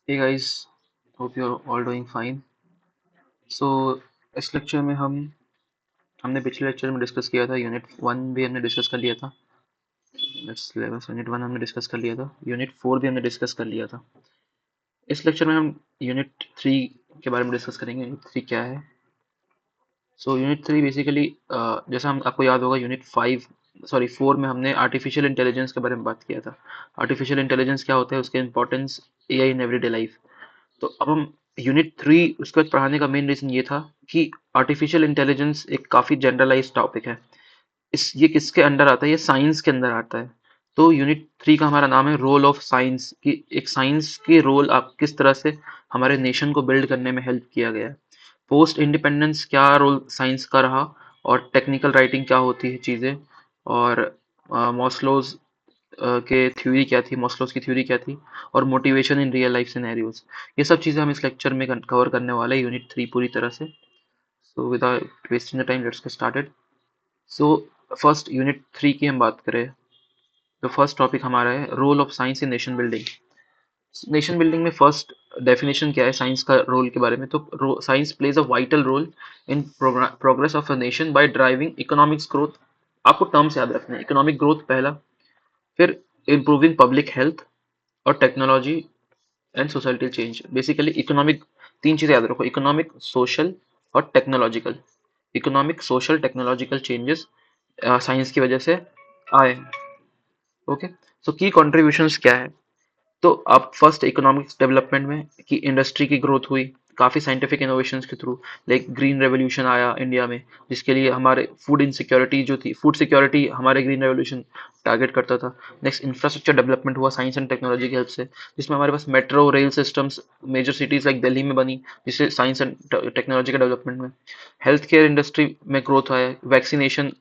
Hey guys, hope you're all doing fine. So इस lecture में हमने पिछले लेक्चर में डिस्कस किया था यूनिट वन भी हमने डिस्कस कर लिया था। सिलेबस यूनिट वन हमने डिस्कस कर लिया था, यूनिट फोर भी हमने डिस्कस कर लिया था। इस लेक्चर में हम यूनिट थ्री के बारे में डिस्कस करेंगे। यूनिट थ्री क्या है? सो यूनिट थ्री बेसिकली जैसा हम आपको याद होगा यूनिट फाइव सॉरी फोर में हमने आर्टिफिशियल इंटेलिजेंस के बारे में बात किया था। आर्टिफिशियल इंटेलिजेंस क्या होता है, उसके importance, AI in everyday life. तो अब हम यूनिट थ्री उसके बाद पढ़ाने का मेन रीज़न ये था कि आर्टिफिशियल इंटेलिजेंस एक काफ़ी जनरलाइज टॉपिक है। ये किसके अंडर आता है? ये साइंस के अंदर आता है। तो यूनिट थ्री का हमारा नाम है रोल ऑफ साइंस, कि एक साइंस के रोल आप किस तरह से हमारे नेशन को बिल्ड करने में हेल्प किया गया है। पोस्ट इंडिपेंडेंस क्या रोल साइंस का रहा, और टेक्निकल राइटिंग क्या होती है चीज़ें, और मॉस्लोज के थ्योरी क्या थी, मॉस्लोज की थ्योरी क्या थी, और motivation in real life scenarios. ये सब चीज़ें हम इस लेक्चर में कवर करने वाले हैं यूनिट थ्री पूरी तरह से। So without wasting the time let's get started. So first unit three की हम बात करें तो फर्स्ट टॉपिक हमारा है role of science in nation building. Nation building में फर्स्ट डेफिनेशन क्या है साइंस का रोल के बारे में? तो science plays a vital role in progress of a nation by driving economics growth. आपको टर्म्स याद रखना है, इकोनॉमिक ग्रोथ पहला, फिर इम्प्रूविंग पब्लिक हेल्थ, और technology and societal change. Basically economic, तीन चीजें याद रखो, इकोनॉमिक, सोशल और technological. Economic, social, technological changes science की वजह से आए। ओके, सो की कंट्रीब्यूशंस क्या है? तो आप फर्स्ट इकोनॉमिक्स डेवलपमेंट में कि इंडस्ट्री की ग्रोथ हुई काफ़ी साइंटिफिक इनोवेशंस के थ्रू। लाइक ग्रीन रेवोल्यूशन आया इंडिया में, जिसके लिए हमारे फूड इनसिक्योरिटी जो थी, फूड सिक्योरिटी हमारे ग्रीन रेवोल्यूशन टारगेट करता था। नेक्स्ट इंफ्रास्ट्रक्चर डेवलपमेंट हुआ साइंस एंड टेक्नोलॉजी की हेल्प से, जिसमें हमारे पास metro rail systems major cities like Delhi में बनी, जिससे साइंस एंड टेक्नोलॉजी का डेवलपमेंट में। हेल्थ केयर इंडस्ट्री में ग्रोथ आया, वैक्सीनेशन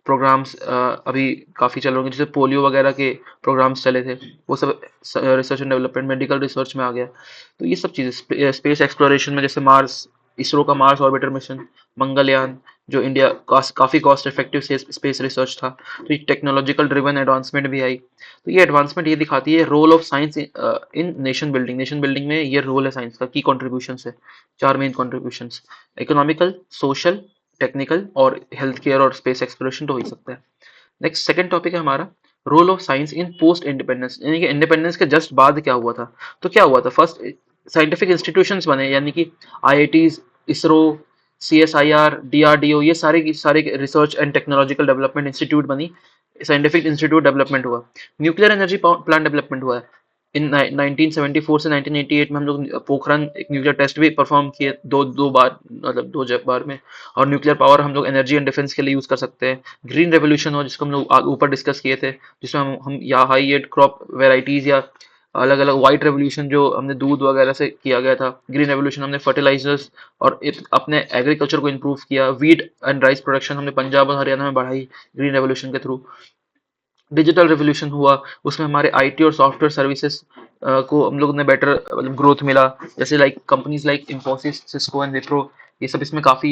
प्रोग्राम्स अभी काफ़ी चल रहे हैं, जैसे पोलियो वगैरह के प्रोग्राम्स चले थे, वो सब research and development, medical research में आ गया। तो ये सब चीज़ें स्पेस एक्सप्लोरेशन में, जैसे मार्स, इसरो का मार्स ऑर्बिटर मिशन, मंगलयान, जो इंडिया काफ़ी कॉस्ट इफेक्टिव स्पेस रिसर्च था। तो ये टेक्नोलॉजिकल ड्रिवन एडवांसमेंट भी आई। तो ये एडवांसमेंट ये दिखाती है role of science in nation building. Nation building में ये रोल है साइंस का, की कॉन्ट्रीब्यूशन है, चार main contribution: economical, social, technical और हेल्थ केयर और स्पेस एक्सप्लोरेशन तो हो ही सकता है। नेक्स्ट सेकंड टॉपिक है हमारा role of science in post independence, यानी कि इंडिपेंडेंस के जस्ट बाद क्या हुआ था। तो क्या हुआ था? फर्स्ट साइंटिफिक इंस्टीट्यूशंस बने, यानी कि आईआईटीज, इसरो, सीएसआईआर, डीआरडीओ, ये सारे की सारे research and technological development institute बनी, साइंटिफिक इंस्टीट्यूट डेवलपमेंट हुआ। न्यूक्लियर एनर्जी प्लांट डेवलपमेंट हुआ है। इन 1974 से 1988 में हम लोग पोखरण एक न्यूक्लियर टेस्ट भी परफॉर्म किए, दो दो बार, मतलब बार में। और न्यूक्लियर पावर हम लोग एनर्जी एंड डिफेंस के लिए यूज कर सकते हैं। ग्रीन रेवोल्यूशन हो, जिसको हम लोग ऊपर डिस्कस किए थे, जिसमें हम या हाई एड क्रॉप वेराइटीज या अलग अलग वाइट रेवोल्यूशन जो हमने दूध वगैरह से किया गया था। ग्रीन रेवोल्यूशन हमने फर्टिलाइजर्स और अपने एग्रीकल्चर को इम्प्रूव किया। वीट एंड राइस प्रोडक्शन हमने पंजाब और हरियाणा में बढ़ाई ग्रीन रेवोल्यूशन के थ्रू। डिजिटल रिवोल्यूशन हुआ, उसमें हमारे आईटी और सॉफ्टवेयर सर्विसेज को हम लोग ने बेटर मतलब ग्रोथ मिला, जैसे like companies like Infosys, Cisco and Wipro, ये सब इसमें काफ़ी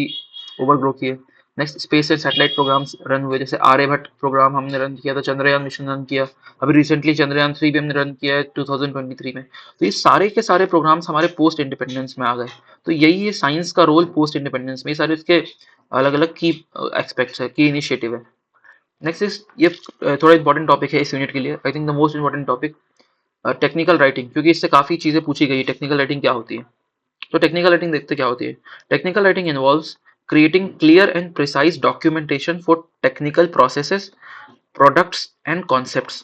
ओवर ग्रो किए। Next space and satellite programs run हुए, जैसे आर्यभट्ट प्रोग्राम हमने रन किया था, चंद्रयान मिशन रन किया, अभी रिसेंटली चंद्रयान थ्री भी हमने रन किया है 2023 में। तो ये सारे के सारे प्रोग्राम्स हमारे पोस्ट इंडिपेंडेंस में आ गए। तो यही है साइंस का रोल पोस्ट इंडिपेंडेंस में, ये सारे इसके अलग अलग की एक्सपेक्ट्स है, की इनिशिएटिव है। नेक्स्ट इज ये थोड़ा इंपॉर्टेंट टॉपिक है इस यूनिट के लिए, I think the most important topic, technical writing, क्योंकि इससे काफ़ी चीज़ें पूछी गई है। टेक्निकल राइटिंग क्या होती है? तो टेक्निकल राइटिंग देखते क्या होती है। Technical writing involves creating clear and precise documentation for technical processes, products and concepts।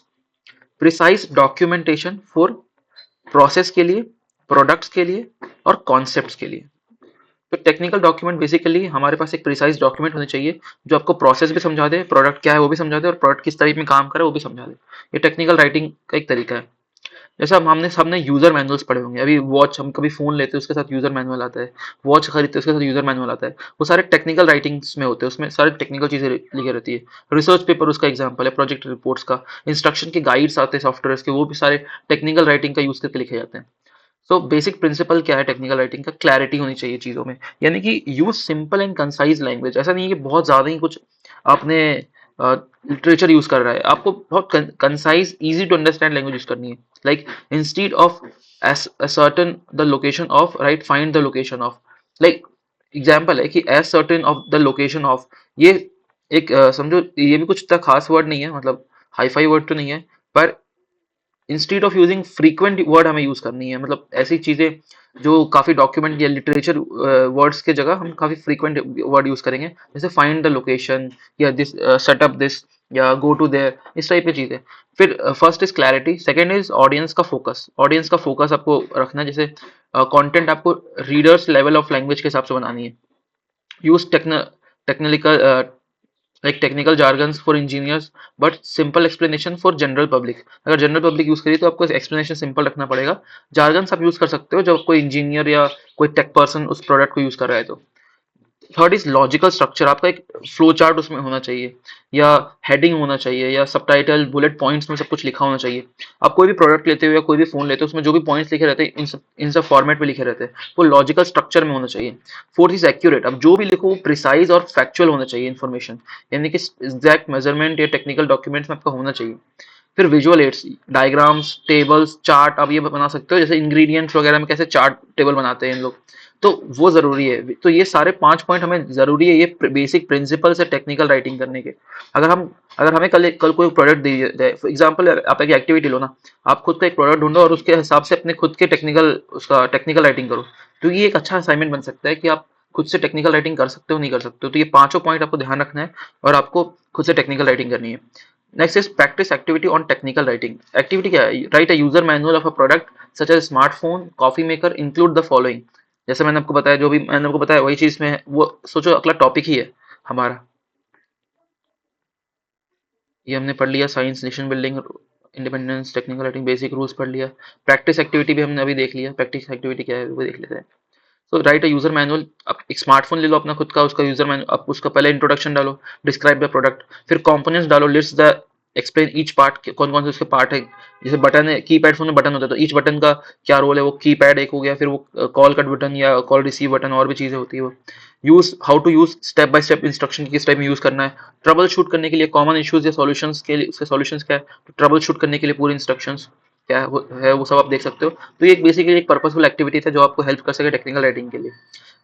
Precise documentation for process के लिए, प्रोडक्ट्स के लिए और कॉन्सेप्ट्स के लिए। तो टेक्निकल डॉक्यूमेंट बेसिकली हमारे पास एक प्रिसाइज डॉक्यूमेंट होने चाहिए, जो आपको प्रोसेस भी समझा दे, प्रोडक्ट क्या है वो भी समझा दे, और प्रोडक्ट किस तरीके में काम करे वो भी समझा दे। ये टेक्निकल राइटिंग का एक तरीका है। जैसा हमने सबने यूजर मैनुअल्स पढ़े होंगे, अभी वॉच हम कभी फोन लेते हैं उसके साथ यूजर मैनुअल आता है, वॉच खरीदते हैं उसके साथ यूजर मैनुअल आता है, वो सारे टेक्निकल राइटिंग्स में होते हैं, उसमें सारी टेक्निकल चीजें लिखी रहती है। रिसर्च पेपर उसका एग्जाम्पल है, प्रोजेक्ट रिपोर्ट्स का, इंस्ट्रक्शन के गाइड्स आते हैं सॉफ्टवेयर के, वो भी सारे टेक्निकल राइटिंग का यूज करके लिखे जाते हैं। सो बेसिक प्रिंसिपल क्या है टेक्निकल राइटिंग का? क्लैरिटी होनी चाहिए चीज़ों में, यानी कि use simple and concise language. ऐसा नहीं है कि बहुत ज़्यादा ही कुछ आपने लिटरेचर यूज कर रहा है, आपको बहुत concise easy to understand language use करनी है. Like instead of certain the location of, right, find the location of. Like example है कि as certain of the location of, ये एक समझो ये भी कुछ इतना खास वर्ड नहीं है, मतलब हाई फाई वर्ड तो नहीं है, पर instead of using frequent word हमें यूज करनी है. मतलब ऐसी चीजें जो काफी डॉक्यूमेंट या लिटरेचर वर्ड्स के जगह हम काफी फ्रीक्वेंट वर्ड यूज करेंगे, जैसे फाइंड द लोकेशन या दिस, सेटअप दिस, या गो टू देयर, इस टाइप की चीजें. फिर first is clarity, second is audience का फोकस. ऑडियंस का फोकस आपको रखना है, जैसे कंटेंट आपको रीडर्स लेवल ऑफ लैंग्वेज के हिसाब से बनानी है. Use technical like technical jargons for engineers but simple explanation for general public. अगर जनरल पब्लिक यूज करिए तो आपको एक्सप्लेनेशन सिंपल रखना पड़ेगा. जार्गन्स आप यूज कर सकते हो जब कोई इंजीनियर या कोई टेक पर्सन उस प्रोडक्ट को यूज कर रहा है तो. थर्ड इज लॉजिकल स्ट्रक्चर, आपका एक फ्लो चार्ट उसमें होना चाहिए, या हेडिंग होना चाहिए, या सबटाइटल बुलेट पॉइंट्स में सब कुछ लिखा होना चाहिए. आप कोई भी प्रोडक्ट लेते हो या कोई भी फोन लेते हो, उसमें जो भी पॉइंट्स लिखे रहते हैं इन सब फॉर्मेट में लिखे रहते हैं, वो लॉजिकल स्ट्रक्चर में होना चाहिए. फोर्थ इज एक्यूरेट, अब जो भी लिखो वो प्रिसाइज और फैक्चुअल होना चाहिए इन्फॉर्मेशन, यानी कि एग्जैक्ट मेजरमेंट या टेक्निकल डॉक्यूमेंट्स में आपका होना चाहिए. फिर visual aids, diagrams, tables, chart आप ये बना सकते हो, जैसे इंग्रेडिएंट्स वगैरह में कैसे चार्ट टेबल बनाते हैं इन लोग, तो वो जरूरी है. तो ये सारे 5 पॉइंट हमें जरूरी है, ये बेसिक प्रिंसिपल्स है टेक्निकल राइटिंग करने के. अगर हमें कल कल कोई प्रोडक्ट दिया जाए, फॉर एग्जांपल आप एक एक्टिविटी लो ना, आप खुद का एक प्रोडक्ट ढूंढो और उसके हिसाब से अपने खुद के टेक्निकल राइटिंग करो, तो ये एक अच्छा असाइनमेंट बन सकता है कि आप खुद से टेक्निकल राइटिंग कर सकते हो नहीं कर सकते हो. तो ये पांचों पॉइंट आपको ध्यान रखना है और आपको खुद से टेक्निकल राइटिंग करनी है. Next is practice activity on technical writing. Activity क्या है? Write a user manual of a product such as smartphone, coffee maker, include the following. जैसे मैंने आपको बताया, जो भी मैंने आपको बताया वही चीज में है, वो सोचो अगला टॉपिक ही है हमारा. ये हमने पढ़ लिया, science, nation building, independence, technical writing, basic rules पढ़ लिया. प्रैक्टिस एक्टिविटी भी हमने अभी देख लिया. प्रैक्टिस एक्टिविटी क्या है वो देख लेते हैं. तो राइट अ यूजर मैनुअल, आप एक स्मार्टफोन ले लो अपना खुद का, उसका यूजर मैनुअल, आप उसका पहले इंट्रोडक्शन डालो, डिस्क्राइब द प्रोडक्ट, फिर कंपोनेंट्स डालो, list the, explain each part, कौन कौन से उसके पार्ट है. जैसे बटन है, कीपैड फोन में बटन होता है, तो ईच बटन का क्या रोल है, वो कीपैड एक हो गया. फिर वो कॉल कट बटन या कॉल रिसीव बटन, और भी चीजें होती है वो. Use, how to use, step by step instruction किस टाइप में यूज करना है. ट्रबल शूट करने के लिए कॉमन इश्यूज या सॉल्यूशंस के लिए, उसके सॉल्यूशंस क्या है, तो ट्रबल शूट करने के लिए पूरे इंस्ट्रक्शंस क्या है वो सब आप देख सकते हो. तो ये एक बेसिकली एक पर्पसफुल एक्टिविटी है जो आपको हेल्प कर सके टेक्निकल राइटिंग के लिए.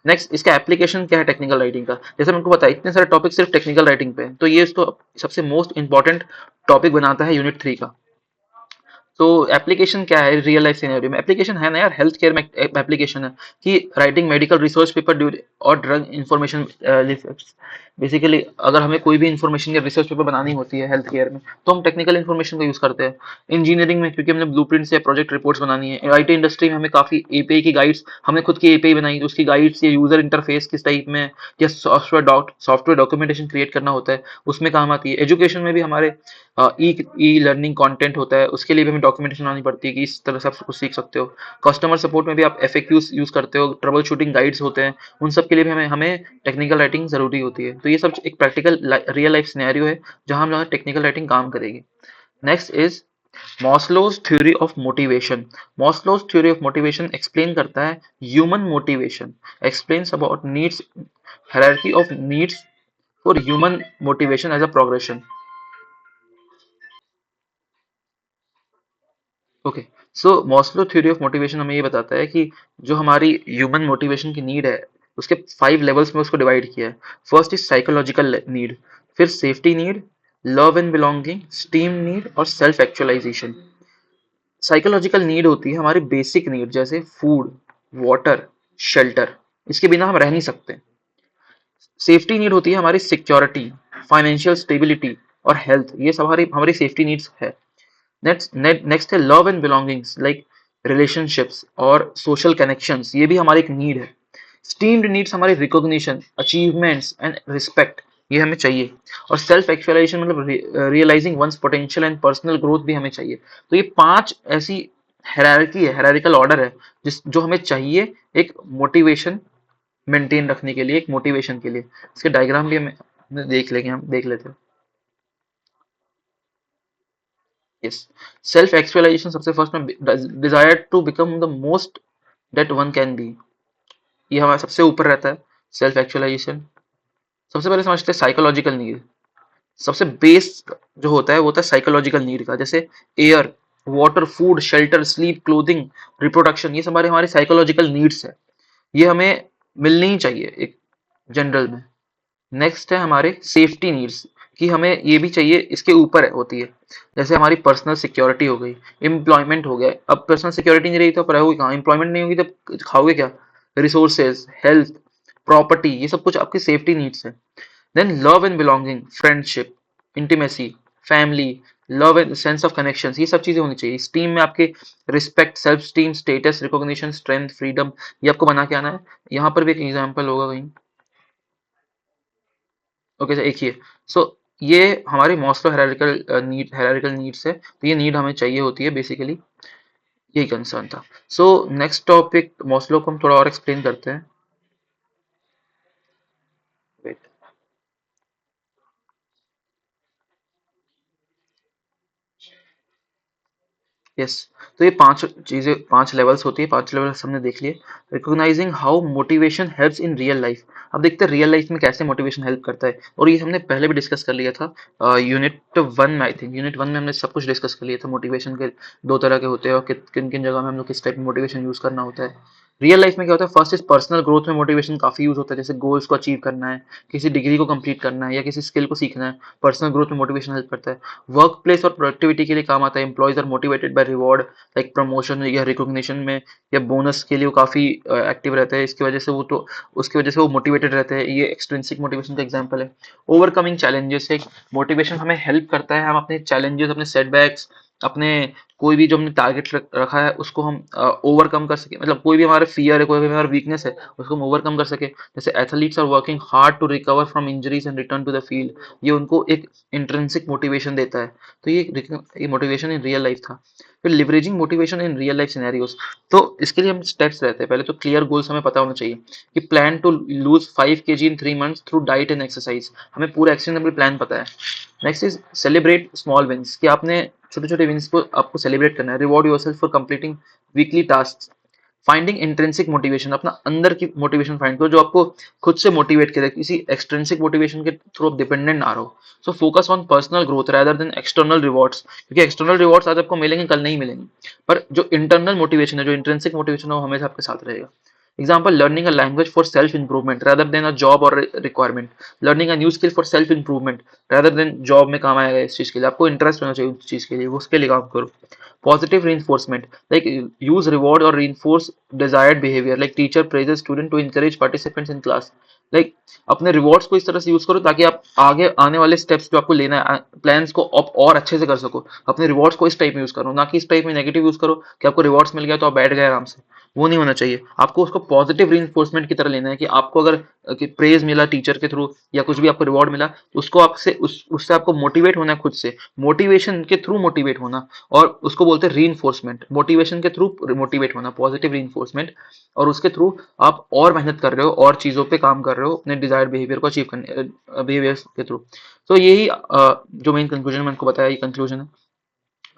नेक्स्ट, इसका एप्लीकेशन क्या है टेक्निकल राइटिंग का. जैसे मैंने बताया इतने सारे टॉपिक सिर्फ टेक्निकल राइटिंग पे है, तो ये इसको सबसे मोस्ट इंपॉर्टेंट टॉपिक बनाता है यूनिट 3 का. तो एप्लीकेशन क्या है रियल लाइफ सिनेरियो में? एप्लीकेशन है ना यार, हेल्थ केयर में एप्लीकेशन है कि राइटिंग मेडिकल रिसर्च पेपर और ड्रग इंफॉर्मेशन. बेसिकली अगर हमें कोई भी इंफॉर्मेशन या रिसर्च पेपर बनानी होती है हेल्थ केयर में, तो हम टेक्निकल इंफॉर्मेशन का यूज करते हैं. इंजीनियरिंग में क्योंकि हमने ब्लूप्रिंट्स या प्रोजेक्ट रिपोर्ट्स बनानी है. आईटी इंडस्ट्री में हमें काफी एपीआई की गाइड्स, हमने खुद की एपीआई बनाई, उसकी गाइड्स या यूजर इंटरफेस किस टाइप में, या सॉफ्टवेयर डॉक्यूमेंटेशन क्रिएट करना होता है, उसमें काम आती है. एजुकेशन में भी हमारे ई ई लर्निंग कंटेंट होता है, उसके लिए भी हमें डॉक्यूमेंटेशन बनानी पड़ती है कि इस तरह से आप कुछ सीख सकते हो. कस्टमर सपोर्ट में भी आप एफएक्यूज यूज करते हो, ट्रबल शूटिंग गाइड्स होते हैं, उन सब के लिए भी हमें हमें टेक्निकल राइटिंग जरूरी होती है. तो ये सब एक प्रैक्टिकल रियल लाइफ सिनेरियो है जहां हम लोग टेक्निकल राइटिंग काम करेगी. Next is Maslow's theory of motivation. Maslow's theory of motivation explain करता है human motivation, explains about needs, hierarchy of needs for human motivation as a progression. Okay, so Maslow theory of motivation हमें ये बताता है कि जो हमारी human motivation की नीड है, उसके 5 लेवल्स में उसको डिवाइड किया है. फर्स्ट इज साइकोलॉजिकल नीड, फिर safety need, love and belonging, steam need, और सेल्फ एक्चुअलाइजेशन. साइकोलॉजिकल नीड होती है हमारी बेसिक नीड, जैसे फूड, वाटर, शेल्टर, इसके बिना हम रह नहीं सकते. सेफ्टी नीड होती है हमारी सिक्योरिटी, फाइनेंशियल स्टेबिलिटी और हेल्थ, ये सब हमारी हमारी सेफ्टी नीड्स है. नेक्स्ट है love and belongings, like relationships और सोशल कनेक्शंस, ये भी हमारी एक नीड है. स्टीम्ड नीड्स हमारी रिकॉग्निशन, अचीवमेंट्स एंड रिस्पेक्ट, ये हमें चाहिए. और सेल्फ एक्चुअलाइजेशन मतलब realizing one's potential and personal growth भी हमें चाहिए. तो ये 5 ऐसी हायरार्की है, हायरार्किकल ऑर्डर है जिस जो हमें चाहिए एक मोटिवेशन मेंटेन रखने के लिए, एक मोटिवेशन के लिए. इसके डायग्राम भी हम देख लेते हैं. यस, सेल्फ एक्चुअलाइजेशन सबसे फर्स्ट में, desire to become the most that one can be, ये हमारा सबसे ऊपर रहता है सेल्फ एक्चुअलाइजेशन. सबसे पहले समझते हैं साइकोलॉजिकल नीड. सबसे बेस जो होता है वो होता है साइकोलॉजिकल नीड का, जैसे air, water, food, shelter, sleep, clothing, reproduction, ये सब हमारे हमारे साइकोलॉजिकल नीड्स है। ये हमें मिलनी ही चाहिए एक जनरल में। नेक्स्ट है हमारे सेफ्टी नीड्स, कि हमें ये भी चाहिए, इसके ऊपर होती है, जैसे हमारी पर्सनल सिक्योरिटी हो गई, एम्प्लॉयमेंट हो गया। अब पर्सनल सिक्योरिटी नहीं रही तो रहोगे कहाँ, एम्प्लॉयमेंट नहीं होगी तो खाओगे क्या, रिसोर्सेज, हेल्थ, प्रॉपर्टी, ये सब कुछ आपकी सेफ्टी नीड्स है। Then love and belonging, friendship, intimacy, family, love and sense of connection, ये सब चीजें होनी चाहिए इस टीम में आपके। Respect, self esteem, status, recognition, strength, freedom, ये आपको बना के आना है। यहाँ पर भी एक एग्जाम्पल होगा कहीं। ओके सर, एक ही है। सो ये हमारे मॉस्लो हायरार्किकल नीड्स है, तो ये नीड हमें चाहिए होती है बेसिकली, यही कंसर्न था। सो नेक्स्ट टॉपिक मॉस्लो को हम थोड़ा और एक्सप्लेन करते हैं। Wait. यस, तो ये पांच चीजें, पांच लेवल्स होती है, पांच लेवल्स हमने देख लिए। Recognising how motivation helps in real life, अब देखते हैं रियल लाइफ में कैसे मोटिवेशन हेल्प करता है, और ये हमने पहले भी डिस्कस कर लिया था यूनिट वन में। आई थिंक यूनिट वन में हमने सब कुछ डिस्कस कर लिया था, मोटिवेशन के दो तरह के होते हैं और किन किन जगह में हम लोग किस टाइप में मोटिवेशन यूज करना होता है। रियल लाइफ में क्या होता है, फर्स्ट इज पर्सनल ग्रोथ में मोटिवेशन काफी यूज होता है, जैसे गोल्स को अचीव करना है, किसी डिग्री को कंप्लीट करना है, या किसी स्किल को सीखना है, पर्सनल ग्रोथ में मोटिवेशन हेल्प करता है। वर्क प्लेस और प्रोडक्टिविटी के लिए काम आता है, employees are motivated by reward, like promotion या रिकॉग्निशन में, या बोनस के लिए वो काफी एक्टिव रहते हैं, इसकी वजह से वो तो उसकी वजह से वो मोटिवेटेड रहते हैं, ये एक्सट्रिंसिक मोटिवेशन का एग्जांपल है। ओवरकमिंग चैलेंजेस है, मोटिवेशन हमें हेल्प करता है, हम अपने चैलेंजेस, अपने सेटबैक्स, अपने कोई भी जो हमने टारगेट रखा है उसको हम ओवरकम कर सके, मतलब कोई भी हमारा फियर है, कोई भी हमारा वीकनेस है, उसको हम ओवरकम कर सके। जैसे athletes are working hard to recover from injuries and return to the field, ये उनको एक इंट्रिंसिक मोटिवेशन देता है। तो ये मोटिवेशन इन रियल लाइफ था। फिर leveraging motivation in real life scenarios, तो इसके लिए हम स्टेप्स रहते हैं, पहले तो क्लियर गोल्स हमें पता होना चाहिए, कि plan to lose 5 kg in 3 months through diet and exercise, हमें पूरा एक्शनेबल प्लान पता है। Next is celebrate small wins, कि आपने छोटे छोटे विंस को आपको सेलिब्रेट करना है। Reward yourself for completing weekly task. Finding intrinsic motivation, अपना अंदर की मोटिवेशन फाइंड करो जो आपको खुद से मोटिवेट करे, किसी एक्सट्रिंसिक मोटिवेशन के थ्रू आप डिपेंडेंट ना रहो। So focus on personal growth rather than external rewards, क्योंकि एक्सटर्नल रिवॉर्ड्स आज आपको मिलेंगे, कल नहीं मिलेंगे, पर जो इंटरनल मोटिवेशन है, जो इंट्रिंसिक मोटिवेशन है, वो हमेशा आपके साथ रहेगा। Example, learning a language for self-improvement rather than a job or requirement. Learning a new skill for self-improvement rather than job में काम आएगा, इस चीज़ के लिए आपको इंटरेस्ट होना चाहिए उस चीज़ के लिए, वो उसके लिए काम करो। Positive reinforcement, like use reward or reinforce desired behavior, like teacher praises student to encourage participants in class. Like अपने रिवॉर्ड्स को इस तरह से यूज करो ताकि आप आगे आने वाले स्टेप्स जो आपको लेना है, प्लान्स को आप और अच्छे से कर सको। अपने रिवॉर्ड्स को इस टाइप में यूज करो, ना कि इस टाइप में नेगेटिव यूज करो कि आपको रिवॉर्ड्स मिल गया तो आप बैठ गए आराम से, वो नहीं होना चाहिए। आपको उसको पॉजिटिव रीइंफोर्समेंट की तरह लेना है, कि आपको अगर प्रेज मिला टीचर के थ्रू, या कुछ भी आपको रिवॉर्ड मिला, उसको आपसे उससे आपको मोटिवेट होना है, खुद से मोटिवेशन के थ्रू मोटिवेट होना, और उसको बोलते हैं रीइंफोर्समेंट। मोटिवेशन के थ्रू मोटिवेट होना, पॉजिटिव रीइंफोर्समेंट, और उसके थ्रू आप और मेहनत कर रहे हो, और चीज़ों पे काम कर रहे हो अपने डिजायर्ड बिहेवियर को अचीव करने, बिहेवियर के थ्रू। तो यही जो मेन कंक्लूजन मैंने आपको बताया, ये कंक्लूजन है।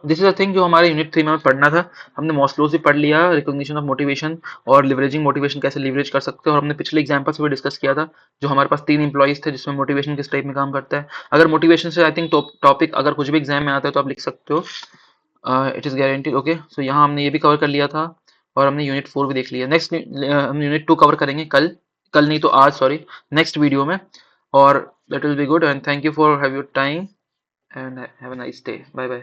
दिस इज अ थिंग जो हमारे यूनिट 3 में पढ़ना था। हमने मॉस्लोज भी पढ़ लिया, रिकॉग्निशन ऑफ मोटिवेशन, और लिवरेजिंग मोटिवेशन कैसे लिवरेज कर सकते हो, और हमने पिछले एग्जांपल से भी डिस्कस किया था, जो हमारे पास 3 एम्प्लॉइज थे, जिसमें मोटिवेशन किस टाइप में काम करता है। अगर मोटिवेशन से आई थिंक टॉपिक अगर कुछ भी एग्जाम में आता है तो आप लिख सकते हो, इट इज गारंटीड। ओके, सो यहाँ हमने ये भी कवर कर लिया था, और हमने यूनिट 4 भी देख लिया। नेक्स्ट हम यूनिट 2 कवर करेंगे कल, कल नहीं तो आज, सॉरी, नेक्स्ट वीडियो में। और that will be good, and thank you for have your time, and have a nice day. Bye bye.